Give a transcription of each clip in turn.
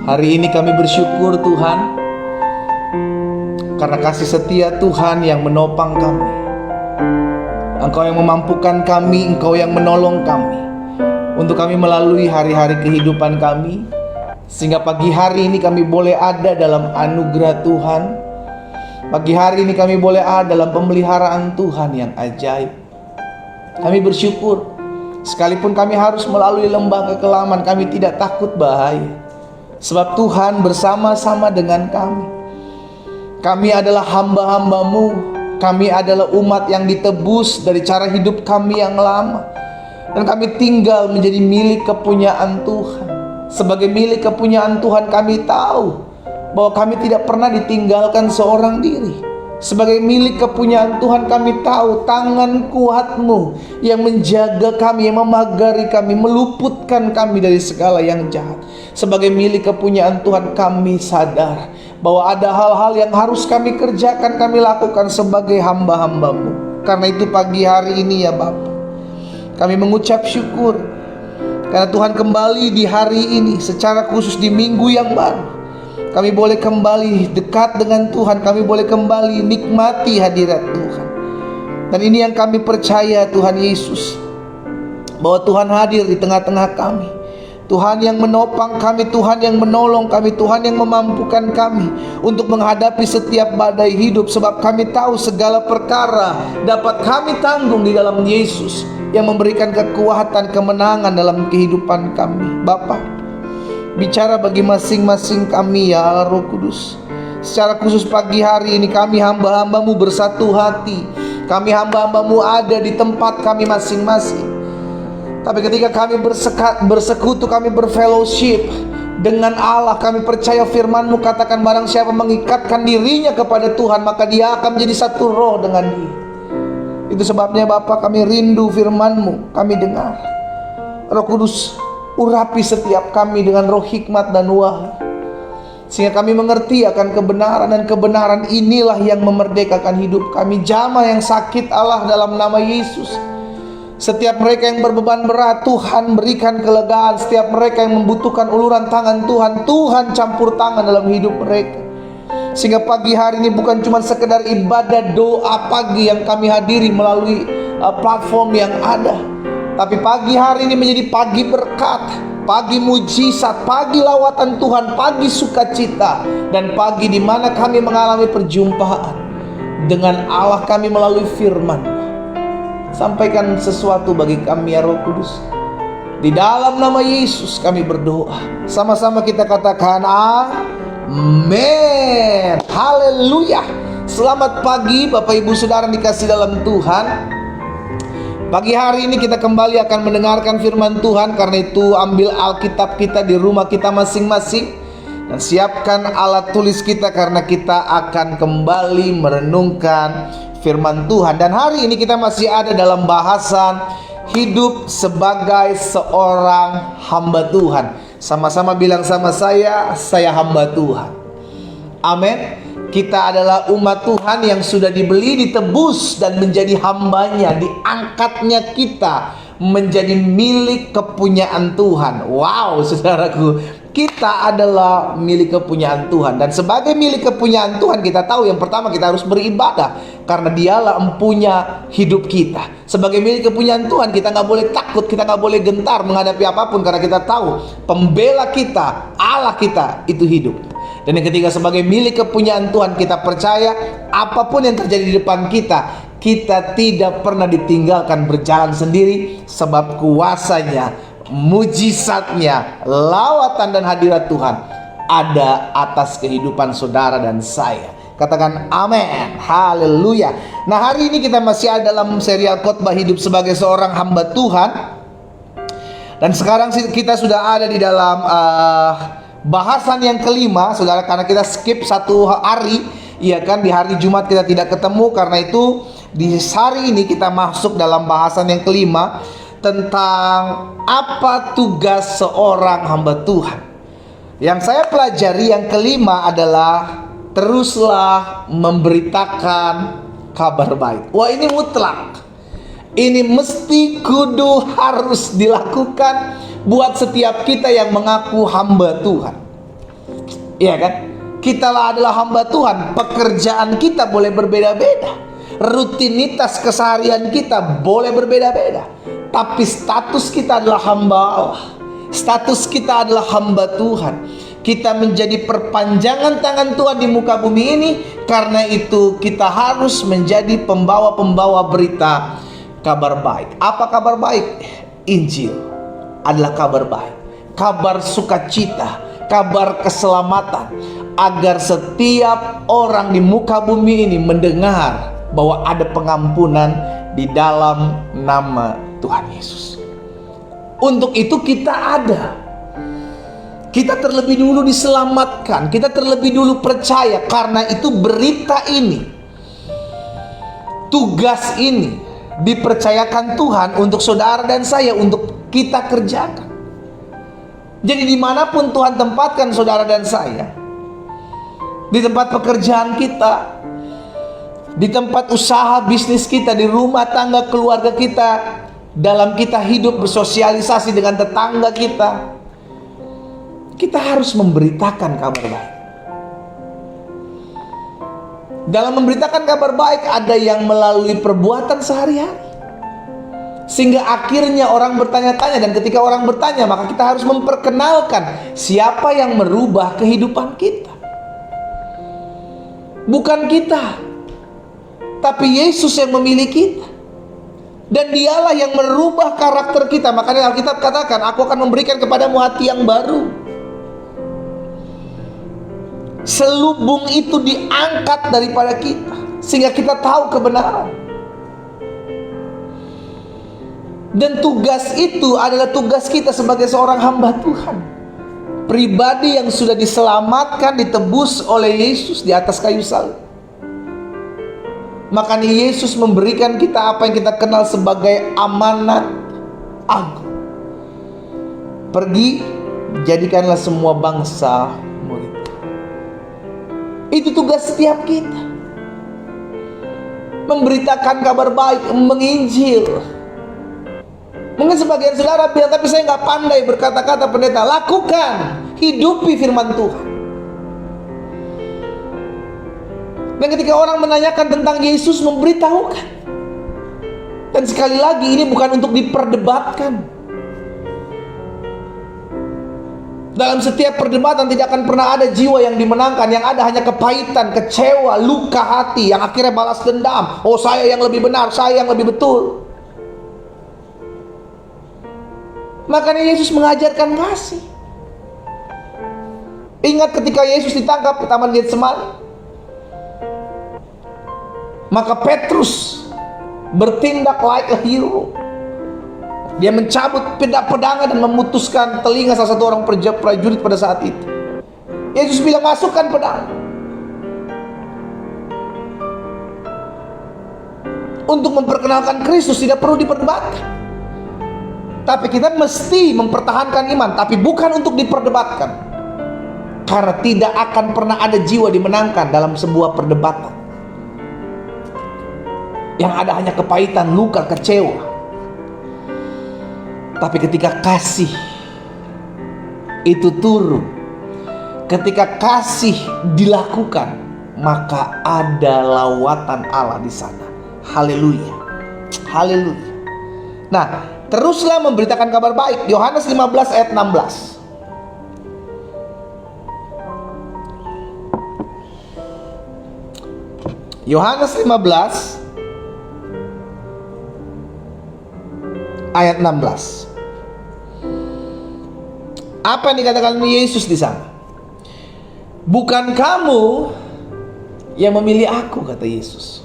Hari ini kami bersyukur Tuhan, karena kasih setia Tuhan yang menopang kami. Engkau yang memampukan kami, Engkau yang menolong kami untuk kami melalui hari-hari kehidupan kami, sehingga pagi hari ini kami boleh ada dalam anugerah Tuhan. Pagi hari ini kami boleh ada dalam pemeliharaan Tuhan yang ajaib. Kami bersyukur, sekalipun kami harus melalui lembah kekelaman, kami tidak takut bahaya, sebab Tuhan bersama-sama dengan kami. Kami adalah hamba-hamba-Mu, kami adalah umat yang ditebus dari cara hidup kami yang lama, dan kami tinggal menjadi milik kepunyaan Tuhan. Sebagai milik kepunyaan Tuhan, kami tahu bahwa kami tidak pernah ditinggalkan seorang diri. Sebagai milik kepunyaan Tuhan, kami tahu tangan kuat-Mu yang menjaga kami, yang memagari kami, meluputkan kami dari segala yang jahat. Sebagai milik kepunyaan Tuhan, kami sadar bahwa ada hal-hal yang harus kami kerjakan, kami lakukan sebagai hamba-hamba-Mu. Karena itu pagi hari ini ya Bapa, kami mengucap syukur karena Tuhan kembali di hari ini, secara khusus di minggu yang baru, kami boleh kembali dekat dengan Tuhan. Kami boleh kembali nikmati hadirat Tuhan. Dan ini yang kami percaya Tuhan Yesus, bahwa Tuhan hadir di tengah-tengah kami. Tuhan yang menopang kami, Tuhan yang menolong kami, Tuhan yang memampukan kami untuk menghadapi setiap badai hidup. Sebab kami tahu segala perkara dapat kami tanggung di dalam Yesus yang memberikan kekuatan, kemenangan dalam kehidupan kami. Bapa, bicara bagi masing-masing kami ya Allah Roh Kudus. Secara khusus pagi hari ini kami hamba-hamba-Mu bersatu hati. Kami hamba-hamba-Mu ada di tempat kami masing-masing. Tapi ketika kami bersekutu, kami berfellowship dengan Allah, kami percaya firman-Mu katakan barang siapa mengikatkan dirinya kepada Tuhan, maka dia akan menjadi satu roh dengan Dia. Itu sebabnya Bapa, kami rindu firman-Mu, kami dengar. Roh Kudus, urapi setiap kami dengan roh hikmat dan wahyu, sehingga kami mengerti akan kebenaran, dan kebenaran inilah yang memerdekakan hidup kami. Jamah yang sakit Allah dalam nama Yesus. Setiap mereka yang berbeban berat, Tuhan berikan kelegaan. Setiap mereka yang membutuhkan uluran tangan Tuhan, Tuhan campur tangan dalam hidup mereka. Sehingga pagi hari ini bukan cuma sekedar ibadah doa pagi yang kami hadiri melalui platform yang ada, tapi pagi hari ini menjadi pagi berkat, pagi mujizat, pagi lawatan Tuhan, pagi sukacita, dan pagi di mana kami mengalami perjumpaan dengan Allah kami melalui firman. Sampaikan sesuatu bagi kami ya Roh Kudus. Di dalam nama Yesus kami berdoa. Sama-sama kita katakan amin. Haleluya. Selamat pagi Bapak Ibu Saudara dikasih dalam Tuhan. Pagi hari ini kita kembali akan mendengarkan firman Tuhan. Karena itu ambil Alkitab kita di rumah kita masing-masing, dan siapkan alat tulis kita, karena kita akan kembali merenungkan firman Tuhan. Dan hari ini kita masih ada dalam bahasan hidup sebagai seorang hamba Tuhan. Sama-sama bilang sama saya hamba Tuhan. Amin. Kita adalah umat Tuhan yang sudah dibeli, ditebus, dan menjadi hambanya. Diangkatnya kita menjadi milik kepunyaan Tuhan. Wow, saudaraku, kita adalah milik kepunyaan Tuhan. Dan sebagai milik kepunyaan Tuhan, kita tahu yang pertama kita harus beribadah, karena Dialah empunya hidup kita. Sebagai milik kepunyaan Tuhan, kita nggak boleh takut, kita nggak boleh gentar menghadapi apapun, karena kita tahu pembela kita, Allah kita itu hidup. Dan yang ketiga, sebagai milik kepunyaan Tuhan, kita percaya apapun yang terjadi di depan kita, kita tidak pernah ditinggalkan berjalan sendiri, sebab kuasanya, mujizatnya, lawatan dan hadirat Tuhan ada atas kehidupan saudara dan saya. Katakan amin. Haleluya. Nah, hari ini kita masih ada dalam serial khotbah hidup sebagai seorang hamba Tuhan. Dan sekarang kita sudah ada di dalam bahasan yang kelima, saudara, karena kita skip satu hari, ya kan, di hari Jumat kita tidak ketemu. Karena itu di hari ini kita masuk dalam bahasan yang kelima, tentang apa tugas seorang hamba Tuhan. Yang saya pelajari yang kelima adalah teruslah memberitakan kabar baik. Wah, ini mutlak. Ini mesti kudu harus dilakukan buat setiap kita yang mengaku hamba Tuhan. Iya kan? Kita adalah hamba Tuhan. Pekerjaan kita boleh berbeda-beda, rutinitas keseharian kita boleh berbeda-beda, tapi status kita adalah hamba Allah. Status kita adalah hamba Tuhan. Kita menjadi perpanjangan tangan Tuhan di muka bumi ini. Karena itu kita harus menjadi pembawa-pembawa berita kabar baik. Apa kabar baik? Injil adalah kabar baik, kabar sukacita, kabar keselamatan, agar setiap orang di muka bumi ini mendengar bahwa ada pengampunan di dalam nama Tuhan Yesus. Untuk itu kita ada. Kita terlebih dulu diselamatkan, kita terlebih dulu percaya. Karena itu berita ini, tugas ini dipercayakan Tuhan untuk saudara dan saya, untuk kita kerjakan. Jadi dimanapun Tuhan tempatkan saudara dan saya, di tempat pekerjaan kita, di tempat usaha bisnis kita, di rumah tangga keluarga kita, dalam kita hidup bersosialisasi dengan tetangga kita, kita harus memberitakan kabar baik. Dalam memberitakan kabar baik, ada yang melalui perbuatan sehari-hari, sehingga akhirnya orang bertanya-tanya. Dan ketika orang bertanya, maka kita harus memperkenalkan siapa yang merubah kehidupan kita. Bukan kita, tapi Yesus yang memilih kita. Dan dialah yang merubah karakter kita. Makanya Alkitab katakan, aku akan memberikan kepadamu hati yang baru. Selubung itu diangkat daripada kita, sehingga kita tahu kebenaran. Dan tugas itu adalah tugas kita sebagai seorang hamba Tuhan, pribadi yang sudah diselamatkan, ditebus oleh Yesus di atas kayu salib. Makanya Yesus memberikan kita apa yang kita kenal sebagai amanat agung. Pergi, jadikanlah semua bangsa murid. Itu tugas setiap kita, memberitakan kabar baik, menginjil. Mungkin sebagian saudara bilang, tapi saya nggak pandai berkata-kata. Pendeta, lakukan, hidupi firman Tuhan. Dan ketika orang menanyakan tentang Yesus, memberitahukan. Dan sekali lagi, ini bukan untuk diperdebatkan. Dalam setiap perdebatan tidak akan pernah ada jiwa yang dimenangkan. Yang ada hanya kepahitan, kecewa, luka hati, yang akhirnya balas dendam. Oh, saya yang lebih benar, saya yang lebih betul. Makanya Yesus mengajarkan kasih. Ingat ketika Yesus ditangkap di Taman Getsemani, maka Petrus bertindak like a hero. Dia mencabut pedangan dan memutuskan telinga salah satu orang prajurit pada saat itu. Yesus bilang, masukkan pedang. Untuk memperkenalkan Kristus tidak perlu diperdebatkan. Tapi kita mesti mempertahankan iman, tapi bukan untuk diperdebatkan. Karena tidak akan pernah ada jiwa dimenangkan dalam sebuah perdebatan. Yang ada hanya kepahitan, luka, kecewa. Tapi ketika kasih itu turun, ketika kasih dilakukan, maka ada lawatan Allah di sana. Haleluya, haleluya. Nah, teruslah memberitakan kabar baik. Yohanes 15 ayat 16. Yohanes 15 ayat 16. Apa yang dikatakan Yesus di sana? Bukan kamu yang memilih aku, kata Yesus.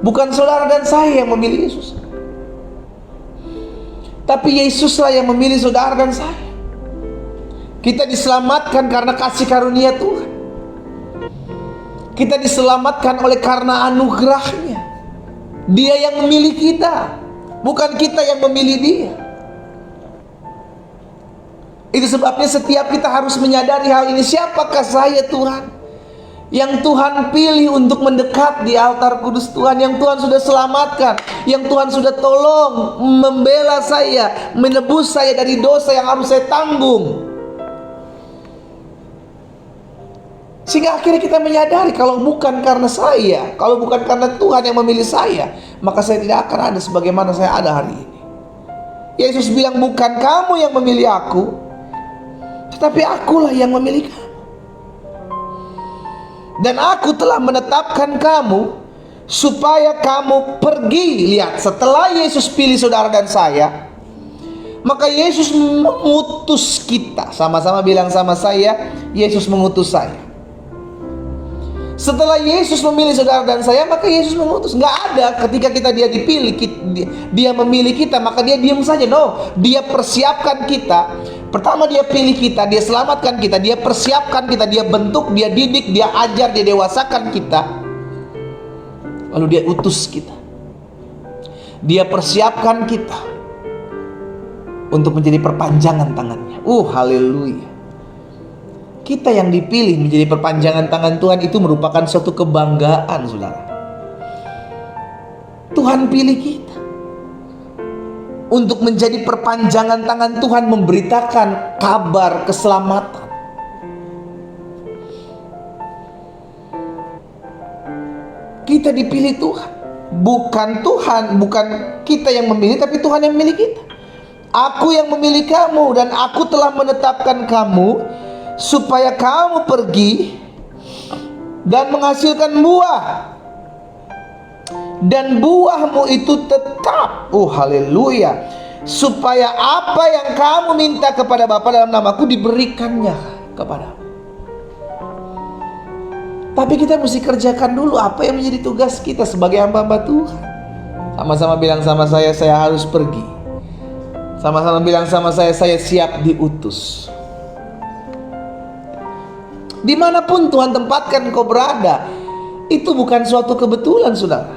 Bukan saudara dan saya yang memilih Yesus, tapi Yesuslah yang memilih saudara dan saya. Kita diselamatkan karena kasih karunia Tuhan. Kita diselamatkan oleh karena anugerahnya. Dia yang memilih kita, bukan kita yang memilih dia. Itu sebabnya setiap kita harus menyadari hal ini. Siapakah saya, Tuhan? Yang Tuhan pilih untuk mendekat di altar kudus Tuhan. Yang Tuhan sudah selamatkan. Yang Tuhan sudah tolong membela saya, menebus saya dari dosa yang harus saya tanggung. Sehingga akhirnya kita menyadari kalau bukan karena saya, kalau bukan karena Tuhan yang memilih saya, maka saya tidak akan ada sebagaimana saya ada hari ini. Yesus bilang, bukan kamu yang memilih aku, tetapi akulah yang memilih kamu. Dan aku telah menetapkan kamu supaya kamu pergi. Lihat, setelah Yesus pilih saudara dan saya, maka Yesus mengutus kita. Sama-sama bilang sama saya, Yesus mengutus saya. Setelah Yesus memilih saudara dan saya, maka Yesus mengutus. Nggak ada ketika dia dipilih, dia memilih kita, maka dia diam saja. No, dia persiapkan kita. Pertama dia pilih kita, dia selamatkan kita, dia persiapkan kita, dia bentuk, dia didik, dia ajar, dia dewasakan kita. Lalu dia utus kita. Dia persiapkan kita untuk menjadi perpanjangan tangannya. Haleluya. Kita yang dipilih menjadi perpanjangan tangan Tuhan itu merupakan suatu kebanggaan, saudara. Tuhan pilih kita untuk menjadi perpanjangan tangan Tuhan, memberitakan kabar keselamatan. Kita dipilih Tuhan. Bukan kita yang memilih, tapi Tuhan yang memilih kita. Aku yang memilih kamu, dan aku telah menetapkan kamu supaya kamu pergi dan menghasilkan buah, dan buahmu itu tetap. Haleluya. Supaya apa yang kamu minta kepada Bapa dalam namaku diberikannya kepadamu. Tapi kita mesti kerjakan dulu apa yang menjadi tugas kita sebagai hamba-hamba Tuhan. Sama-sama bilang sama saya harus pergi. Sama-sama bilang sama saya siap diutus. Dimanapun Tuhan tempatkan kau berada, itu bukan suatu kebetulan, saudara.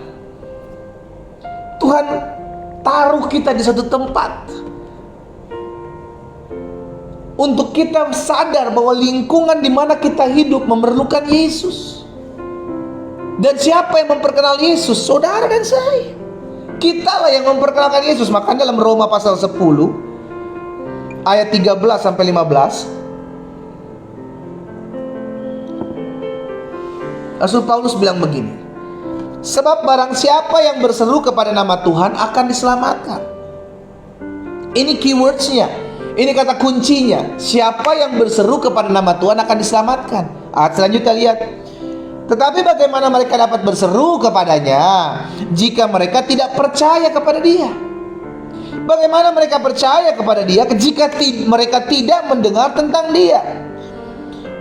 Tuhan taruh kita di suatu tempat untuk kita sadar bahwa lingkungan di mana kita hidup memerlukan Yesus. Dan siapa yang memperkenal Yesus? Saudara dan saya. Kitalah yang memperkenalkan Yesus. Maka dalam Roma pasal 10 ayat 13 sampai 15, Rasul Paulus bilang begini, sebab barang siapa yang berseru kepada nama Tuhan akan diselamatkan. Ini keywordsnya, ini kata kuncinya. Siapa yang berseru kepada nama Tuhan akan diselamatkan. Selanjutnya lihat, tetapi bagaimana mereka dapat berseru kepadanya jika mereka tidak percaya kepada Dia? Bagaimana mereka percaya kepada Dia jika mereka tidak mendengar tentang Dia?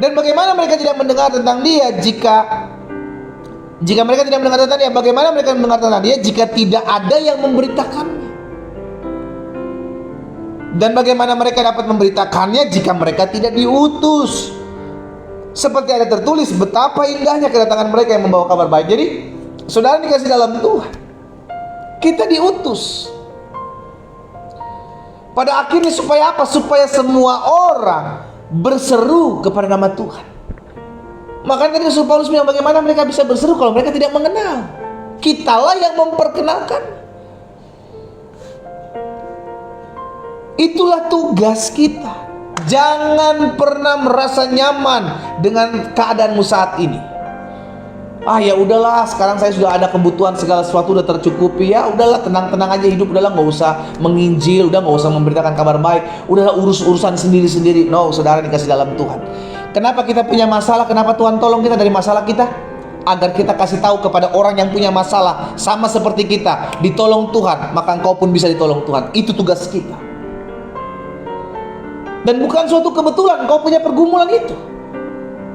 Dan bagaimana mereka tidak mendengar tentang Dia jika mereka tidak mendengar tentang Dia? Bagaimana mereka mendengar tentang Dia jika tidak ada yang memberitakannya? Dan bagaimana mereka dapat memberitakannya jika mereka tidak diutus? Seperti ada tertulis, betapa indahnya kedatangan mereka yang membawa kabar baik. Jadi, saudara dikasih dalam Tuhan, kita diutus. Pada akhirnya supaya apa? Supaya semua orang berseru kepada nama Tuhan. Makanya tadi Rasul Paulus bilang, bagaimana mereka bisa berseru kalau mereka tidak mengenal? Kitalah yang memperkenalkan. Itulah tugas kita. Jangan pernah merasa nyaman dengan keadaanmu saat ini. Ya udahlah, sekarang saya sudah ada kebutuhan, segala sesuatu udah tercukupi. Ya udahlah, tenang-tenang aja hidup. Udahlah, nggak usah menginjil, udah nggak usah memberitakan kabar baik. Udahlah, urusan sendiri-sendiri. No, saudara dikasih dalam Tuhan. Kenapa kita punya masalah? Kenapa Tuhan tolong kita dari masalah kita? Agar kita kasih tahu kepada orang yang punya masalah sama seperti kita, ditolong Tuhan, maka engkau pun bisa ditolong Tuhan. Itu tugas kita. Dan bukan suatu kebetulan engkau punya pergumulan itu.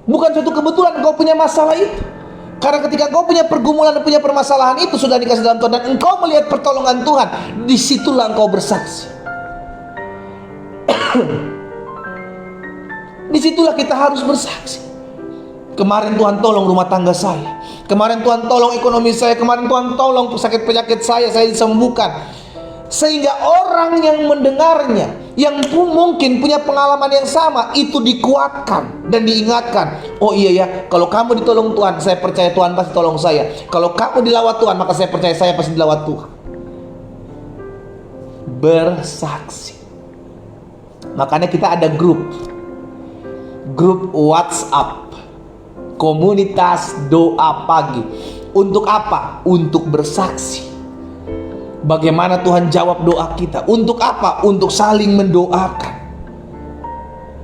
Bukan suatu kebetulan engkau punya masalah itu. Karena ketika engkau punya pergumulan dan punya permasalahan itu sudah dikasih dalam Tuhan, dan engkau melihat pertolongan Tuhan, disitulah engkau bersaksi. Disitulah kita harus bersaksi. Kemarin Tuhan tolong rumah tangga saya, kemarin Tuhan tolong ekonomi saya, kemarin Tuhan tolong sakit penyakit saya disembuhkan. Sehingga orang yang mendengarnya, yang mungkin punya pengalaman yang sama, itu dikuatkan dan diingatkan. Oh iya ya, kalau kamu ditolong Tuhan, saya percaya Tuhan pasti tolong saya. Kalau kamu dilawat Tuhan, maka saya percaya saya pasti dilawat Tuhan. Bersaksi. Makanya kita ada grup WhatsApp. komunitas doa pagi. Untuk apa? Untuk bersaksi. Bagaimana Tuhan jawab doa kita? Untuk apa? Untuk saling mendoakan.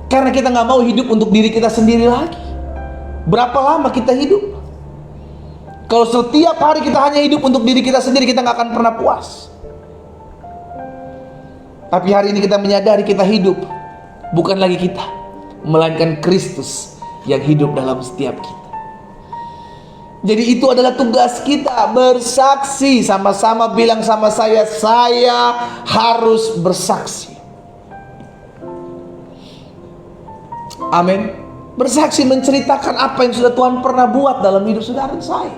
Karena kita nggak mau hidup untuk diri kita sendiri lagi. Berapa lama kita hidup? Kalau setiap hari kita hanya hidup untuk diri kita sendiri, kita nggak akan pernah puas. Tapi hari ini kita menyadari kita hidup bukan lagi kita, melainkan Kristus yang hidup dalam setiap kita. Jadi itu adalah tugas kita, bersaksi. Sama-sama bilang sama saya harus bersaksi. Amin. Bersaksi menceritakan apa yang sudah Tuhan pernah buat dalam hidup saudara dan saya.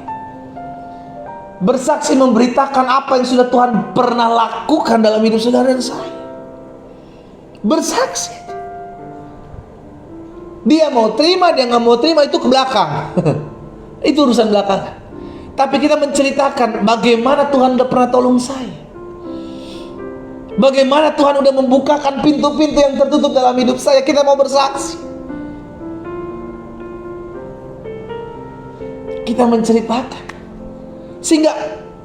Bersaksi memberitakan apa yang sudah Tuhan pernah lakukan dalam hidup saudara dan saya. Bersaksi. Dia mau terima, dia nggak mau terima, itu ke belakang. Itu urusan belakangan. Tapi kita menceritakan bagaimana Tuhan udah pernah tolong saya. Bagaimana Tuhan udah membukakan pintu-pintu yang tertutup dalam hidup saya. Kita mau bersaksi. Kita menceritakan. Sehingga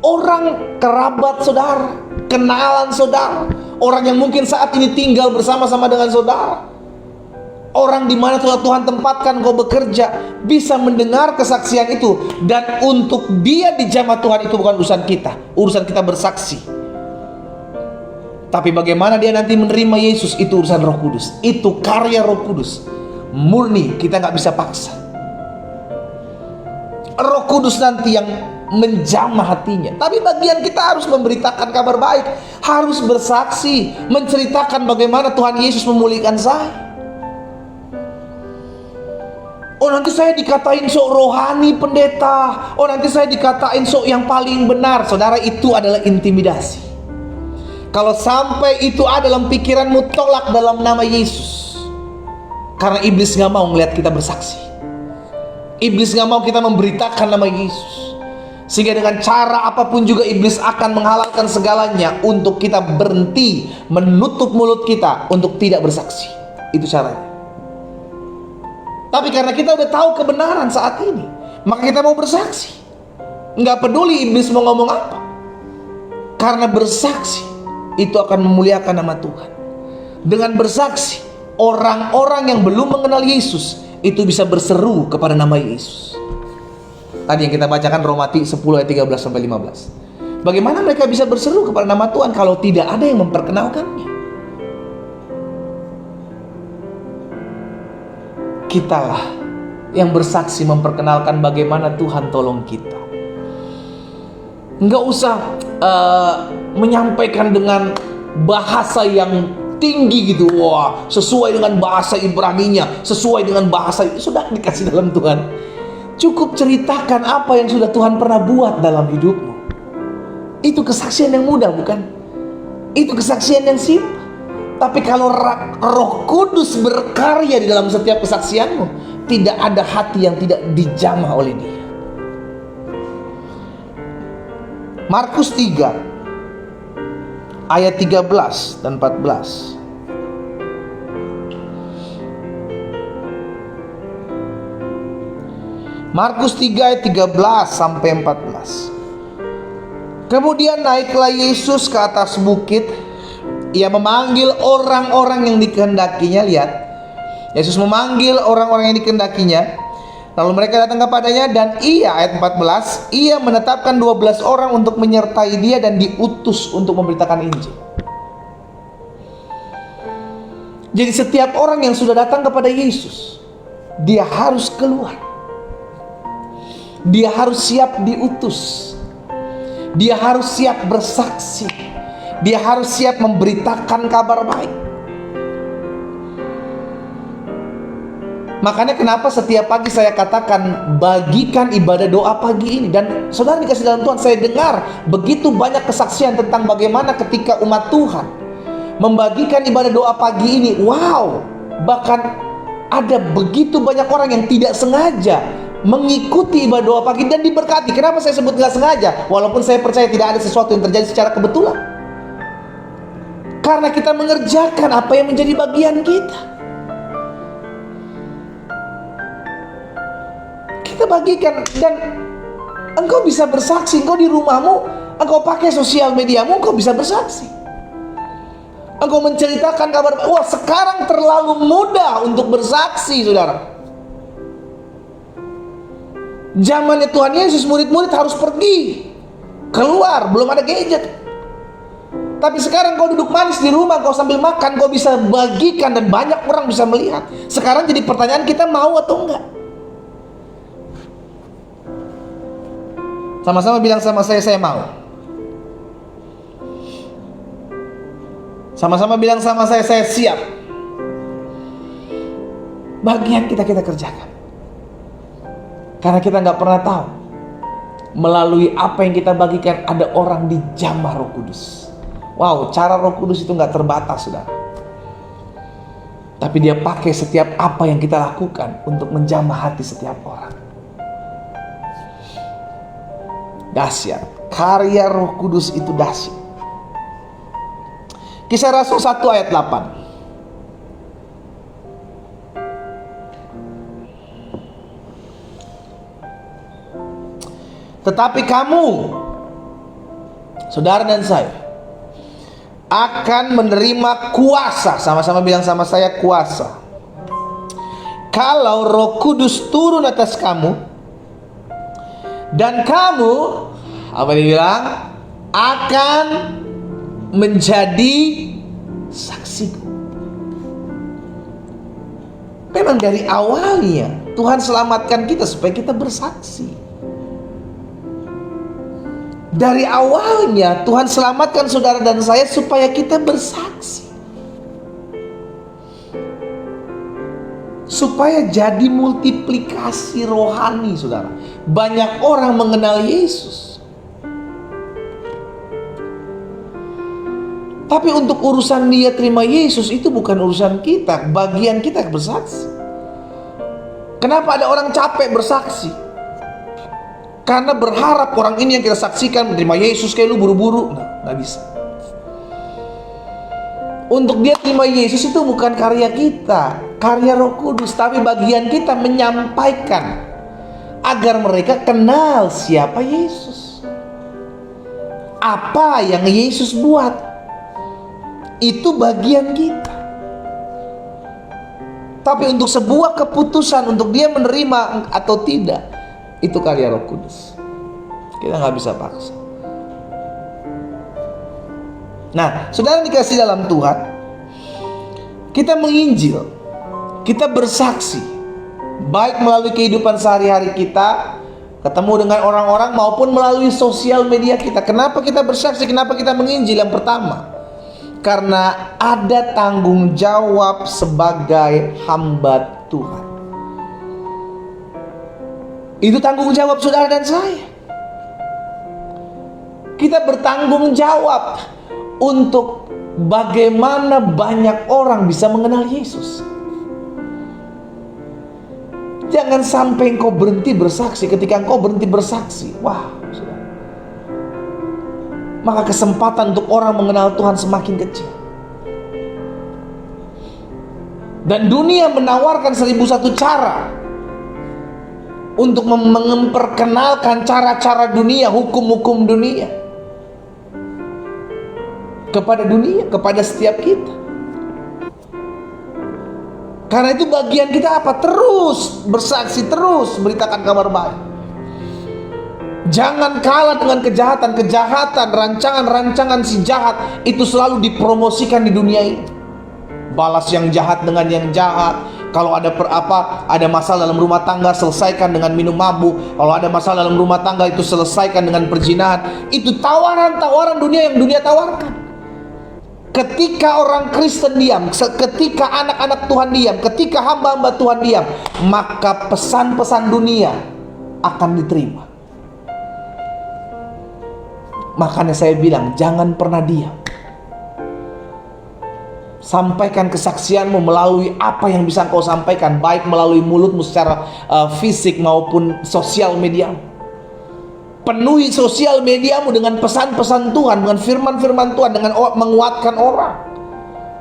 orang kerabat saudara, kenalan saudara, orang yang mungkin saat ini tinggal bersama-sama dengan saudara, orang di mana Tuhan tempatkan kau bekerja, bisa mendengar kesaksian itu. Dan untuk dia dijamah Tuhan itu bukan urusan kita. Urusan kita bersaksi. Tapi bagaimana dia nanti menerima Yesus, itu urusan Roh Kudus. Itu karya Roh Kudus. Murni, kita gak bisa paksa. Roh Kudus nanti yang menjamah hatinya. Tapi bagian kita harus memberitakan kabar baik, harus bersaksi, menceritakan bagaimana Tuhan Yesus memulihkan saya. Oh, nanti saya dikatain sok rohani pendeta. Oh, nanti saya dikatain sok yang paling benar. Saudara, itu adalah intimidasi. Kalau sampai itu ada dalam pikiranmu, tolak dalam nama Yesus. Karena iblis gak mau ngelihat kita bersaksi. Iblis gak mau kita memberitakan nama Yesus. Sehingga dengan cara apapun juga iblis akan menghalalkan segalanya untuk kita berhenti, menutup mulut kita untuk tidak bersaksi. Itu caranya. Tapi karena kita udah tahu kebenaran saat ini, maka kita mau bersaksi. Nggak peduli iblis mau ngomong apa. Karena bersaksi itu akan memuliakan nama Tuhan. Dengan bersaksi, orang-orang yang belum mengenal Yesus itu bisa berseru kepada nama Yesus. Tadi yang kita bacakan Roma 10 ayat 13 sampai 15. Bagaimana mereka bisa berseru kepada nama Tuhan kalau tidak ada yang memperkenalkannya? Kitalah yang bersaksi memperkenalkan bagaimana Tuhan tolong kita. Nggak usah menyampaikan dengan bahasa yang tinggi gitu. Wah, sesuai dengan bahasa Ibraninya, sesuai dengan bahasa itu sudah dikasih dalam Tuhan. Cukup ceritakan apa yang sudah Tuhan pernah buat dalam hidupmu. Itu kesaksian yang mudah, bukan? Itu kesaksian yang simpel. Tapi kalau Roh Kudus berkarya di dalam setiap kesaksianmu, tidak ada hati yang tidak dijamah oleh Dia. Markus 3 ayat 13 dan 14. Markus 3 ayat 13 sampai 14. Kemudian naiklah Yesus ke atas bukit. Ia memanggil orang-orang yang dikehendakinya. Lihat, Yesus memanggil orang-orang yang dikehendakinya. Lalu mereka datang kepadanya, dan ia, ayat 14, ia menetapkan 12 orang untuk menyertai dia dan diutus untuk memberitakan Injil. Jadi setiap orang yang sudah datang kepada Yesus, dia harus keluar. Dia harus siap diutus. Dia harus siap bersaksi. Dia harus siap memberitakan kabar baik. Makanya kenapa setiap pagi saya katakan bagikan ibadah doa pagi ini. Dan saudara dikasih dalam Tuhan, saya dengar begitu banyak kesaksian tentang bagaimana ketika umat Tuhan membagikan ibadah doa pagi ini. Wow, bahkan ada begitu banyak orang yang tidak sengaja mengikuti ibadah doa pagi dan diberkati. Kenapa saya sebut nggak sengaja? Walaupun saya percaya tidak ada sesuatu yang terjadi secara kebetulan. Karena kita mengerjakan apa yang menjadi bagian kita. kita bagikan. Dan engkau bisa bersaksi, engkau di rumahmu, engkau pakai sosial mediamu, engkau bisa bersaksi. Engkau menceritakan kabar. Wah, sekarang terlalu mudah untuk bersaksi, saudara. Zamannya Tuhan Yesus, murid-murid harus pergi keluar, belum ada gadget. Tapi sekarang kau duduk manis di rumah, kau sambil makan, kau bisa bagikan dan banyak orang bisa melihat. Sekarang jadi pertanyaan, kita mau atau enggak? Sama-sama bilang sama saya mau. Sama-sama bilang sama saya siap. Bagian kita kerjakan. Karena kita nggak pernah tahu melalui apa yang kita bagikan ada orang dijamah Roh Kudus. Wow, cara Roh Kudus itu nggak terbatas, saudara. Tapi dia pakai setiap apa yang kita lakukan untuk menjamah hati setiap orang. Dahsyat, karya Roh Kudus itu dahsyat. Kisah Rasul 1 ayat 8. Tetapi kamu, saudara dan saya, akan menerima kuasa. Sama-sama bilang sama saya, kuasa. Kalau Roh Kudus turun atas kamu, dan kamu, apa dia bilang, akan menjadi saksiku. Memang dari awalnya Tuhan selamatkan kita supaya kita bersaksi. Dari awalnya Tuhan selamatkan saudara dan saya supaya kita bersaksi, supaya jadi multiplikasi rohani, saudara. Banyak orang mengenal Yesus. Tapi untuk urusan dia terima Yesus itu bukan urusan kita. Bagian kita bersaksi. Kenapa ada orang capek bersaksi? Karena berharap orang ini yang kita saksikan menerima Yesus, kayak lu buru-buru. Nggak bisa. Untuk dia terima Yesus itu bukan karya kita, karya Roh Kudus. Tapi bagian kita menyampaikan agar mereka kenal siapa Yesus. Apa yang Yesus buat, itu bagian kita. Tapi untuk sebuah keputusan untuk dia menerima atau tidak, itu karya Roh Kudus. Kita nggak bisa paksa. Nah, saudara dikasih dalam Tuhan, kita menginjil, kita bersaksi, baik melalui kehidupan sehari-hari kita, ketemu dengan orang-orang, maupun melalui sosial media kita. Kenapa kita bersaksi? Kenapa kita menginjil? Yang pertama, karena ada tanggung jawab sebagai hamba Tuhan. Itu tanggung jawab saudara dan saya. Kita bertanggung jawab untuk bagaimana banyak orang bisa mengenal Yesus. Jangan sampai engkau berhenti bersaksi. Ketika engkau berhenti bersaksi, wah, saudara, maka kesempatan untuk orang mengenal Tuhan semakin kecil. Dan dunia menawarkan 1001 cara untuk memperkenalkan cara-cara dunia, hukum-hukum dunia kepada dunia, kepada setiap kita. Karena itu bagian kita apa? Terus bersaksi, terus beritakan kabar baik. Jangan kalah dengan kejahatan, rancangan-rancangan si jahat itu selalu dipromosikan di dunia ini. Balas yang jahat dengan yang jahat. Kalau ada ada masalah dalam rumah tangga, selesaikan dengan minum mabuk. Kalau ada masalah dalam rumah tangga, itu selesaikan dengan perzinahan. Itu tawaran-tawaran dunia yang dunia tawarkan. Ketika orang Kristen diam, ketika anak-anak Tuhan diam, ketika hamba-hamba Tuhan diam, maka pesan-pesan dunia akan diterima. Makanya saya bilang, jangan pernah diam. Sampaikan kesaksianmu melalui apa yang bisa engkau sampaikan, baik melalui mulutmu secara fisik maupun sosial media. Penuhi sosial mediamu dengan pesan-pesan Tuhan, dengan firman-firman Tuhan, dengan menguatkan orang.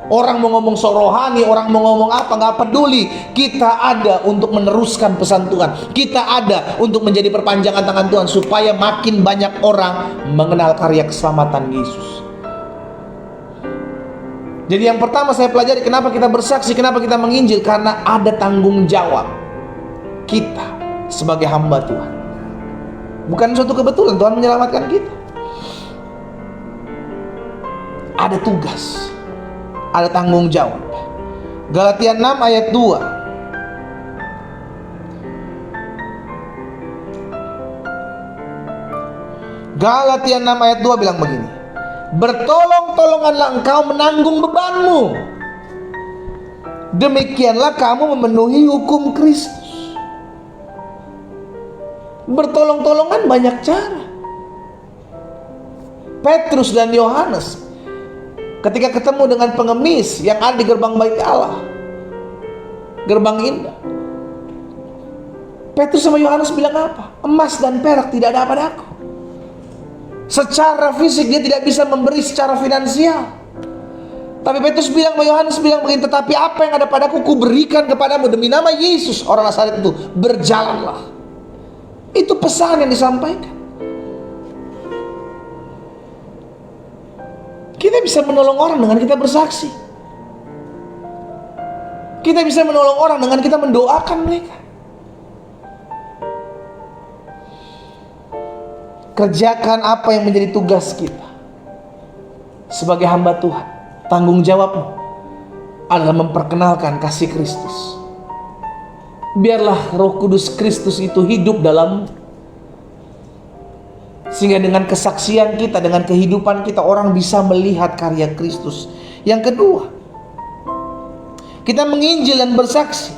Orang mau ngomong sok rohani, orang mau ngomong apa, nggak peduli. Kita ada untuk meneruskan pesan Tuhan. Kita ada untuk menjadi perpanjangan tangan Tuhan, supaya makin banyak orang mengenal karya keselamatan Yesus. Jadi yang pertama saya pelajari, kenapa kita bersaksi, kenapa kita menginjil? Karena ada tanggung jawab kita sebagai hamba Tuhan. Bukan suatu kebetulan Tuhan menyelamatkan kita. Ada tugas, ada tanggung jawab. Galatia 6 ayat 2. Galatia 6 ayat 2 bilang begini: bertolong-tolonganlah engkau menanggung bebanmu, demikianlah kamu memenuhi hukum Kristus. Bertolong-tolongan banyak cara. Petrus dan Yohanes ketika ketemu dengan pengemis yang ada di gerbang bait Allah, gerbang indah, Petrus sama Yohanes bilang apa? Emas dan perak tidak ada padaku. Secara fisik dia tidak bisa memberi secara finansial. Tapi Petrus bilang, Yohanes bilang begini, tetapi apa yang ada padaku kuberikan kepadamu, demi nama Yesus orang Nazaret itu, berjalanlah. Itu pesan yang disampaikan. Kita bisa menolong orang dengan kita bersaksi. Kita bisa menolong orang dengan kita mendoakan mereka. Kerjakan apa yang menjadi tugas kita sebagai hamba Tuhan. Tanggung jawabmu adalah memperkenalkan kasih Kristus. Biarlah Roh Kudus Kristus itu hidup dalammu, sehingga dengan kesaksian kita, dengan kehidupan kita, orang bisa melihat karya Kristus. Yang kedua, kita menginjil dan bersaksi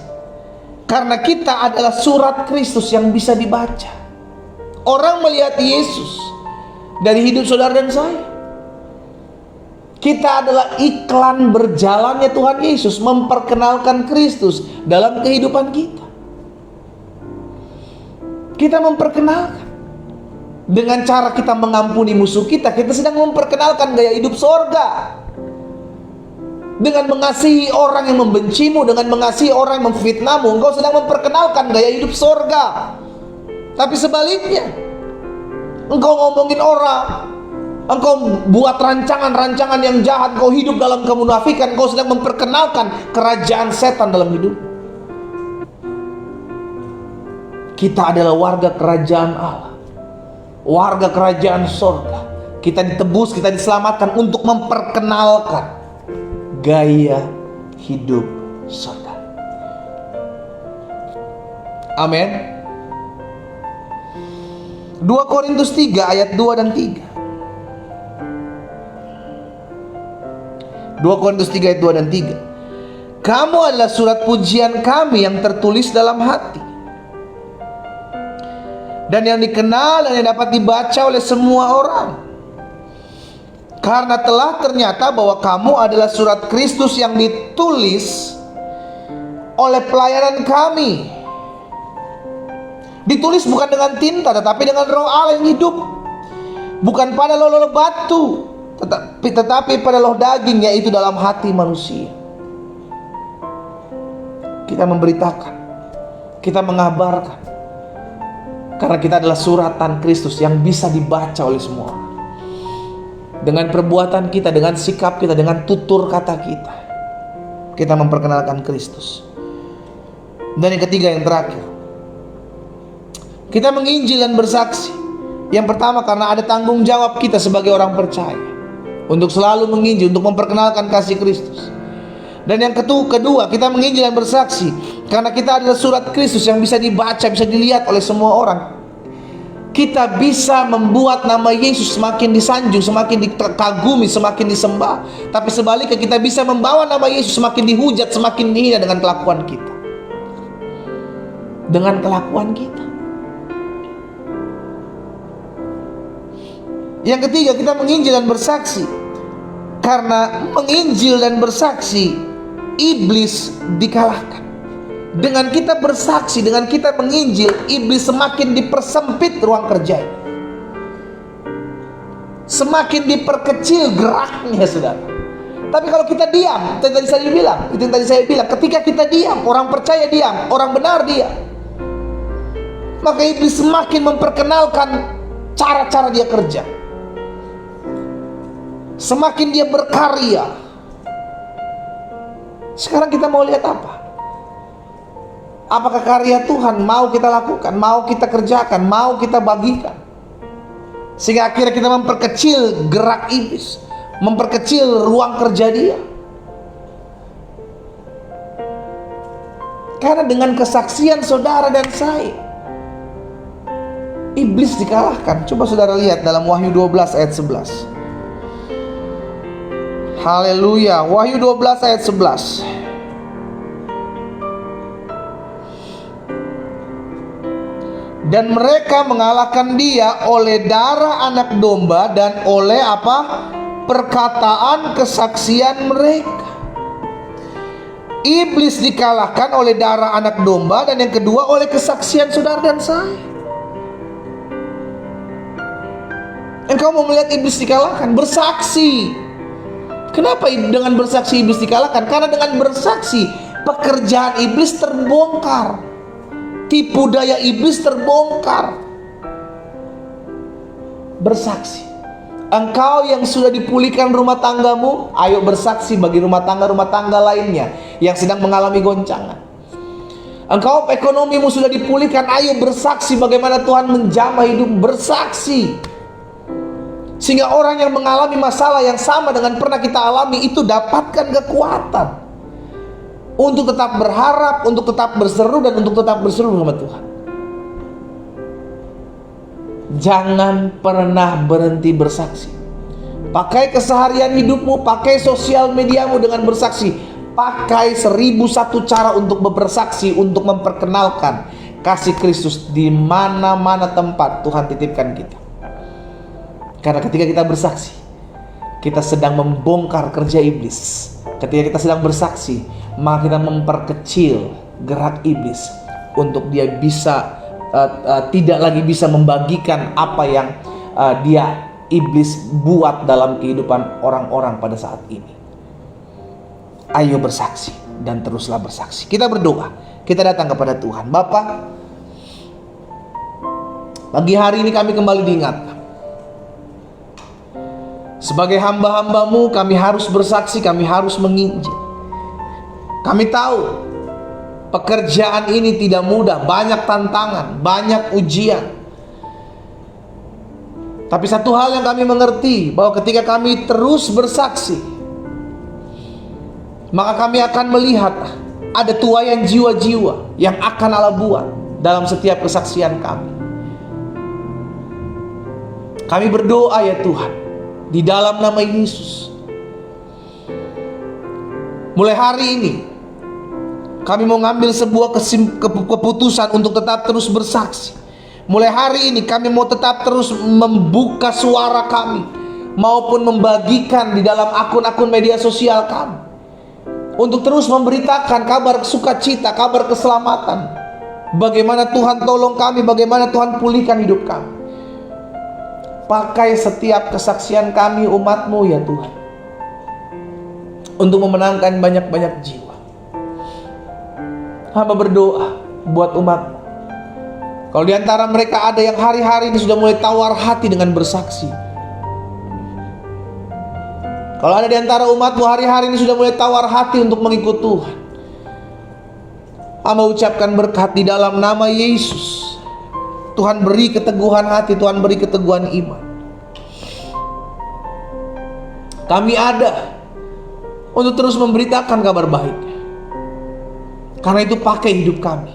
karena kita adalah surat Kristus yang bisa dibaca. Orang melihat Yesus dari hidup saudara dan saya. Kita adalah iklan berjalannya Tuhan Yesus, memperkenalkan Kristus dalam kehidupan kita. Kita memperkenalkan. Dengan cara kita mengampuni musuh kita, kita sedang memperkenalkan gaya hidup sorga. Dengan mengasihi orang yang membencimu, dengan mengasihi orang yang memfitnahmu, engkau sedang memperkenalkan gaya hidup sorga. Tapi sebaliknya, engkau ngomongin orang, engkau buat rancangan-rancangan yang jahat, engkau hidup dalam kemunafikan, engkau sedang memperkenalkan kerajaan setan dalam hidup. Kita adalah warga kerajaan Allah, warga kerajaan sorga. Kita ditebus, kita diselamatkan untuk memperkenalkan gaya hidup sorga. Amin. 2 Korintus 3 ayat 2 dan 3. 2 Korintus 3 ayat 2 dan 3. Kamu adalah surat pujian kami yang tertulis dalam hati, dan yang dikenal dan yang dapat dibaca oleh semua orang. Karena telah ternyata bahwa kamu adalah surat Kristus yang ditulis oleh pelayanan kami. Ditulis bukan dengan tinta, tetapi dengan Roh Allah yang hidup. Bukan pada loh batu, tetapi pada loh daging, yaitu dalam hati manusia. Kita memberitakan, kita mengabarkan, karena kita adalah suratan Kristus yang bisa dibaca oleh semua orang. Dengan perbuatan kita, dengan sikap kita, dengan tutur kata kita, kita memperkenalkan Kristus. Dan yang ketiga, yang terakhir, kita menginjil dan bersaksi. Yang pertama, karena ada tanggung jawab kita sebagai orang percaya untuk selalu menginjil, untuk memperkenalkan kasih Kristus. Dan yang kedua, kita menginjil dan bersaksi karena kita adalah surat Kristus yang bisa dibaca, bisa dilihat oleh semua orang. Kita bisa membuat nama Yesus semakin disanjung, semakin dikagumi, semakin disembah. Tapi sebaliknya, kita bisa membawa nama Yesus semakin dihujat, semakin dihina dengan kelakuan kita. Dengan kelakuan kita. Yang ketiga, kita menginjil dan bersaksi karena menginjil dan bersaksi, iblis dikalahkan. Dengan kita bersaksi, dengan kita menginjil, iblis semakin dipersempit ruang kerjanya, semakin diperkecil geraknya, saudara. Tapi kalau kita diam, itu yang tadi saya bilang, ketika kita diam, orang percaya diam, orang benar diam, maka iblis semakin memperkenalkan cara-cara dia kerja. Semakin dia berkarya. Sekarang kita mau lihat apa? Apakah karya Tuhan mau kita lakukan, mau kita kerjakan, mau kita bagikan? Sehingga akhirnya kita memperkecil gerak iblis, memperkecil ruang kerja dia. Karena dengan kesaksian saudara dan saya, iblis dikalahkan. Coba saudara lihat dalam Wahyu 12 ayat 11. Haleluya. Wahyu 12 ayat 11. Dan mereka mengalahkan dia oleh darah anak domba dan oleh apa? Perkataan kesaksian mereka. Iblis dikalahkan oleh darah anak domba, dan yang kedua oleh kesaksian saudara dan saya. Engkau mau melihat iblis dikalahkan? Bersaksi. Kenapa dengan bersaksi iblis dikalahkan? Karena dengan bersaksi pekerjaan iblis terbongkar. Tipu daya iblis terbongkar. Bersaksi. Engkau yang sudah dipulihkan rumah tanggamu, ayo bersaksi bagi rumah tangga lainnya yang sedang mengalami goncangan. Engkau ekonomimu sudah dipulihkan, ayo bersaksi bagaimana Tuhan menjamah hidup. Bersaksi. Sehingga orang yang mengalami masalah yang sama dengan pernah kita alami itu dapatkan kekuatan untuk tetap berharap, untuk tetap berseru, dan untuk tetap berseru sama Tuhan. Jangan pernah berhenti bersaksi. Pakai keseharian hidupmu, pakai sosial mediamu dengan bersaksi. Pakai 1001 cara untuk bersaksi, untuk memperkenalkan kasih Kristus di mana-mana tempat Tuhan titipkan kita. Karena ketika kita bersaksi, kita sedang membongkar kerja iblis. Ketika kita sedang bersaksi, maka kita memperkecil gerak iblis untuk dia bisa tidak lagi bisa membagikan apa yang dia iblis buat dalam kehidupan orang-orang pada saat ini. Ayo bersaksi dan teruslah bersaksi. Kita berdoa, kita datang kepada Tuhan. Bapa, pagi hari ini kami kembali diingatkan. Sebagai hamba-hambamu, kami harus bersaksi, kami harus menginjil. Kami tahu pekerjaan ini tidak mudah, banyak tantangan, banyak ujian. Tapi satu hal yang kami mengerti, bahwa ketika kami terus bersaksi, maka kami akan melihat ada tuaian jiwa-jiwa yang akan Allah buat dalam setiap kesaksian kami. Kami berdoa ya Tuhan, di dalam nama Yesus, mulai hari ini kami mau ngambil sebuah keputusan untuk tetap terus bersaksi. Mulai hari ini kami mau tetap terus membuka suara kami, maupun membagikan di dalam akun-akun media sosial kami, untuk terus memberitakan kabar sukacita, kabar keselamatan. Bagaimana Tuhan tolong kami, bagaimana Tuhan pulihkan hidup kami. Pakai setiap kesaksian kami umat-Mu ya Tuhan, untuk memenangkan banyak-banyak jiwa. Hamba berdoa buat umat. Kalau diantara mereka ada yang hari-hari ini sudah mulai tawar hati dengan bersaksi. Kalau ada diantara umat-Mu hari-hari ini sudah mulai tawar hati untuk mengikut Tuhan, hamba ucapkan berkat di dalam nama Yesus. Tuhan beri keteguhan hati, Tuhan beri keteguhan iman. Kami ada untuk terus memberitakan kabar baik. Karena itu pakai hidup kami,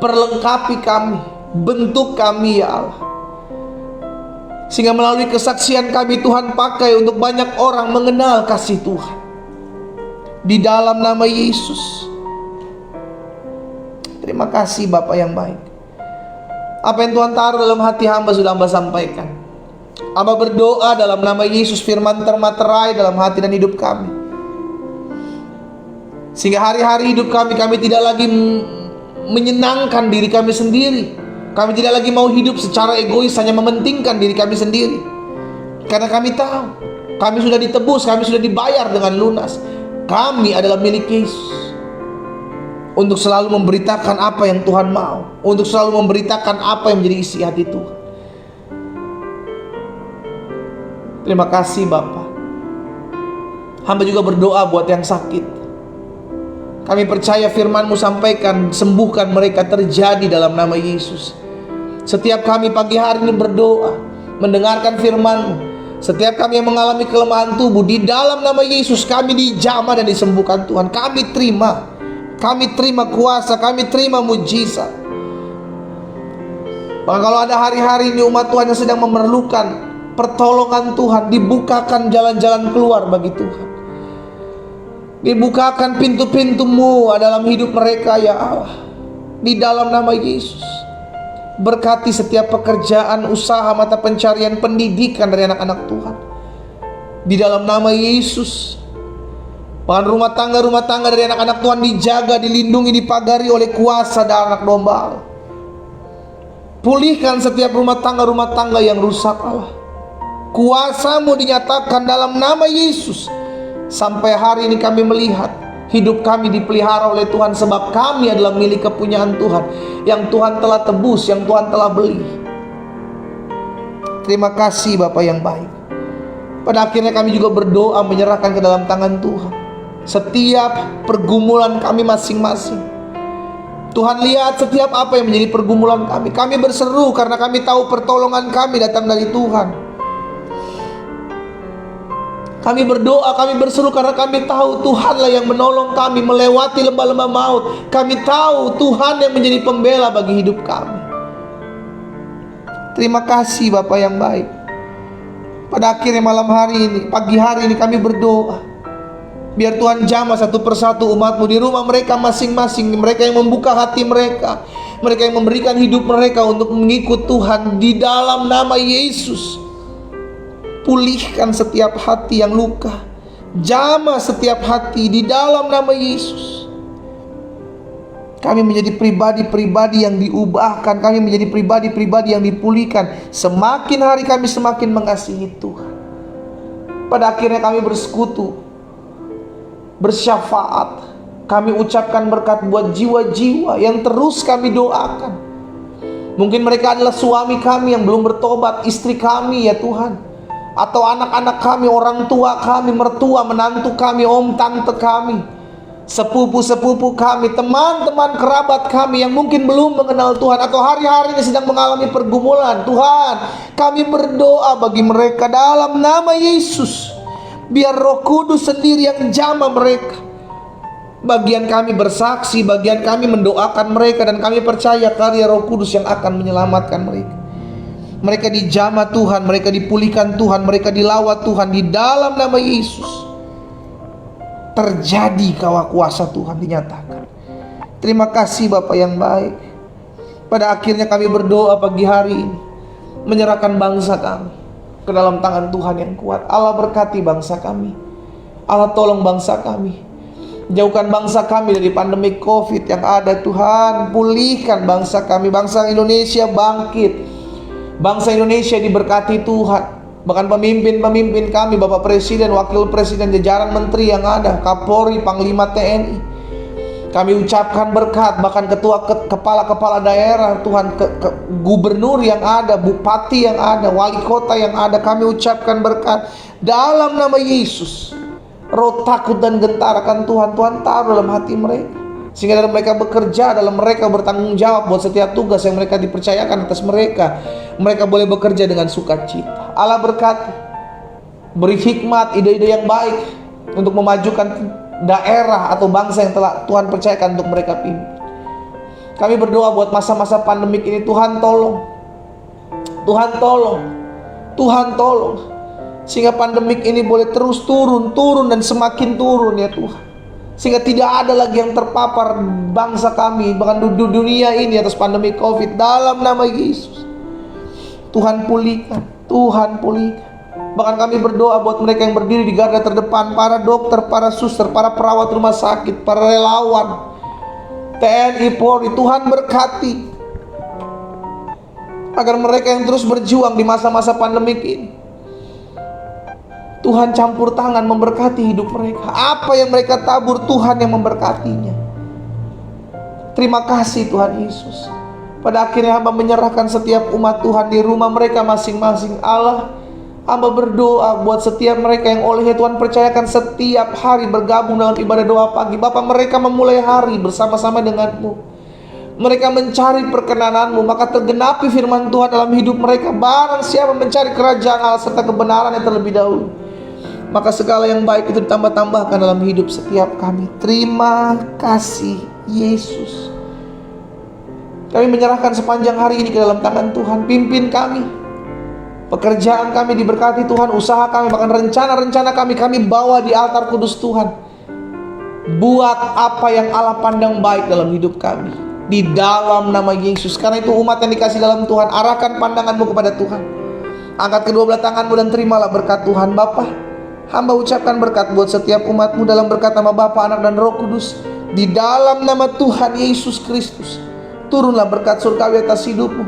perlengkapi kami, bentuk kami ya Allah. Sehingga melalui kesaksian kami Tuhan pakai untuk banyak orang mengenal kasih Tuhan. Di dalam nama Yesus. Terima kasih Bapa yang baik. Apa yang Tuhan taruh dalam hati hamba sudah hamba sampaikan. Hamba berdoa dalam nama Yesus, firman termaterai dalam hati dan hidup kami. Sehingga hari-hari hidup kami tidak lagi menyenangkan diri kami sendiri. Kami tidak lagi mau hidup secara egois, hanya mementingkan diri kami sendiri. Karena kami tahu Kami sudah ditebus, kami sudah dibayar dengan lunas. Kami adalah milik Yesus. Untuk selalu memberitakan apa yang Tuhan mau, untuk selalu memberitakan apa yang menjadi isi hati Tuhan. Terima kasih Bapa. Hamba juga berdoa buat yang sakit. Kami percaya firman-Mu sampaikan, sembuhkan mereka, terjadi dalam nama Yesus. Setiap kami pagi hari ini berdoa, mendengarkan firman-Mu. Setiap kami yang mengalami kelemahan tubuh, di dalam nama Yesus kami dijamah dan disembuhkan Tuhan. Kami terima kuasa, kami terima mujizat. Bahkan kalau ada hari-hari ini umat Tuhan yang sedang memerlukan pertolongan Tuhan, dibukakan jalan-jalan keluar bagi Tuhan. Dibukakan pintu-pintu-Mu dalam hidup mereka ya Allah. Di dalam nama Yesus. Berkati setiap pekerjaan, usaha, mata pencarian, pendidikan dari anak-anak Tuhan. Di dalam nama Yesus. Bahkan rumah tangga dari anak-anak Tuhan dijaga, dilindungi, dipagari oleh kuasa dan anak domba Allah. Pulihkan setiap rumah tangga yang rusak Allah. Kuasa-Mu dinyatakan dalam nama Yesus. Sampai hari ini kami melihat hidup kami dipelihara oleh Tuhan, sebab kami adalah milik kepunyaan Tuhan, yang Tuhan telah tebus, yang Tuhan telah beli. Terima kasih Bapa yang baik. Pada akhirnya kami juga berdoa menyerahkan ke dalam tangan Tuhan setiap pergumulan kami masing-masing. Tuhan lihat setiap apa yang menjadi pergumulan kami. Kami berseru karena kami tahu pertolongan kami datang dari Tuhan. Kami berdoa, kami berseru karena kami tahu Tuhanlah yang menolong kami melewati lembah-lembah maut. Kami tahu Tuhan yang menjadi pembela bagi hidup kami. Terima kasih Bapa yang baik. Pada akhirnya malam hari ini, pagi hari ini kami berdoa, biar Tuhan jamah satu persatu umat-Mu di rumah mereka masing-masing. Mereka yang membuka hati mereka, mereka yang memberikan hidup mereka untuk mengikut Tuhan. Di dalam nama Yesus, pulihkan setiap hati yang luka, jamah setiap hati di dalam nama Yesus. Kami menjadi pribadi-pribadi yang diubahkan, kami menjadi pribadi-pribadi yang dipulihkan. Semakin hari kami semakin mengasihi Tuhan. Pada akhirnya kami bersekutu, bersyafaat. Kami ucapkan berkat buat jiwa-jiwa yang terus kami doakan. Mungkin mereka adalah suami kami yang belum bertobat, istri kami ya Tuhan, atau anak-anak kami, orang tua kami, mertua, menantu kami, om tante kami, sepupu-sepupu kami, teman-teman kerabat kami yang mungkin belum mengenal Tuhan, atau hari-hari ini sedang mengalami pergumulan. Tuhan, kami berdoa bagi mereka dalam nama Yesus. Biar Roh Kudus sendiri yang jamah mereka. Bagian kami bersaksi, bagian kami mendoakan mereka, dan kami percaya karya Roh Kudus yang akan menyelamatkan mereka. Mereka dijamah Tuhan, mereka dipulihkan Tuhan, mereka dilawat Tuhan di dalam nama Yesus. Terjadi kuasa Tuhan dinyatakan. Terima kasih Bapa yang baik. Pada akhirnya kami berdoa pagi hari ini, menyerahkan bangsa kami ke dalam tangan Tuhan yang kuat. Allah berkati bangsa kami. Allah tolong bangsa kami. Jauhkan bangsa kami dari pandemi COVID yang ada Tuhan. Pulihkan bangsa kami. Bangsa Indonesia bangkit. Bangsa Indonesia diberkati Tuhan. Bahkan pemimpin-pemimpin kami, Bapak Presiden, Wakil Presiden, jajaran menteri yang ada, Kapolri, Panglima TNI, kami ucapkan berkat. Bahkan kepala-kepala daerah Tuhan, gubernur yang ada, bupati yang ada, wali kota yang ada, kami ucapkan berkat dalam nama Yesus. Roh takut dan gentar akan Tuhan taruh dalam hati mereka, sehingga dalam mereka bekerja, dalam mereka bertanggung jawab buat setiap tugas yang mereka dipercayakan atas mereka, mereka boleh bekerja dengan sukacita. Allah berkati, beri hikmat, ide-ide yang baik untuk memajukan daerah atau bangsa yang telah Tuhan percayakan untuk mereka pimpin. Kami berdoa buat masa-masa pandemik ini, Tuhan tolong, Tuhan tolong, Tuhan tolong, sehingga pandemik ini boleh terus turun dan semakin turun ya Tuhan, sehingga tidak ada lagi yang terpapar bangsa kami, bahkan di dunia ini atas pandemi COVID. Dalam nama Yesus, Tuhan pulihkan, Tuhan pulihkan. Bahkan kami berdoa buat mereka yang berdiri di garda terdepan, para dokter, para suster, para perawat rumah sakit, para relawan, TNI, Polri. Tuhan berkati agar mereka yang terus berjuang di masa-masa pandemik ini Tuhan campur tangan memberkati hidup mereka. Apa yang mereka tabur, Tuhan yang memberkatinya. Terima kasih Tuhan Yesus. Pada akhirnya hamba menyerahkan setiap umat Tuhan di rumah mereka masing-masing. Allah, hamba berdoa buat setiap mereka yang oleh Tuhan percayakan setiap hari bergabung dalam ibadah doa pagi. Bapak, mereka memulai hari bersama-sama denganmu. Mereka mencari perkenanan-Mu, maka tergenapi firman Tuhan dalam hidup mereka. Barang siapa mencari kerajaan Allah serta kebenaran yang terlebih dahulu, maka segala yang baik itu ditambah-tambahkan dalam hidup setiap kami. Terima kasih Yesus. Kami menyerahkan sepanjang hari ini ke dalam tangan Tuhan. Pimpin kami. Pekerjaan kami diberkati Tuhan. Usaha kami, bahkan rencana-rencana kami bawa di altar kudus Tuhan. Buat apa yang Allah pandang baik dalam hidup kami, di dalam nama Yesus. Karena itu umat yang dikasih dalam Tuhan, arahkan pandanganmu kepada Tuhan. Angkat kedua belah tanganmu dan terimalah berkat Tuhan. Bapa, hamba ucapkan berkat buat setiap umatmu dalam berkat nama Bapa, Anak, dan Roh Kudus. Di dalam nama Tuhan Yesus Kristus, turunlah berkat surgawi atas hidupmu.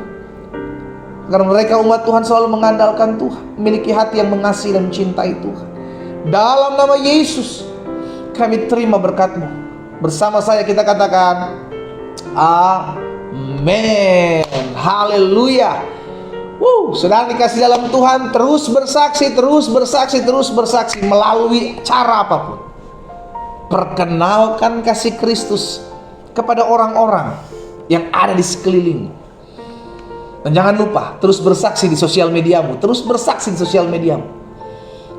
Karena mereka umat Tuhan selalu mengandalkan Tuhan, memiliki hati yang mengasihi dan mencintai Tuhan. Dalam nama Yesus, kami terima berkat-Mu. Bersama saya kita katakan amin. Haleluya. Saudara dikasih dalam Tuhan, terus bersaksi, terus bersaksi, terus bersaksi melalui cara apapun. Perkenalkan kasih Kristus kepada orang-orang yang ada di sekelilingmu. Dan jangan lupa terus bersaksi di sosial mediamu, terus bersaksi di sosial mediamu.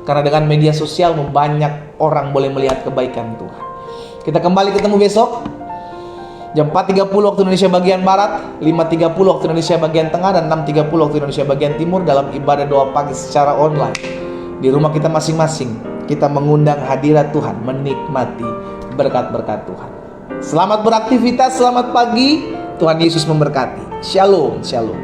Karena dengan media sosial banyak orang boleh melihat kebaikan Tuhan. Kita kembali ketemu besok jam 4.30 waktu Indonesia bagian Barat, 5.30 waktu Indonesia bagian Tengah, dan 6.30 waktu Indonesia bagian Timur dalam ibadah doa pagi secara online. Di rumah kita masing-masing, kita mengundang hadirat Tuhan, menikmati berkat-berkat Tuhan. Selamat beraktivitas, selamat pagi, Tuhan Yesus memberkati. Shalom, shalom.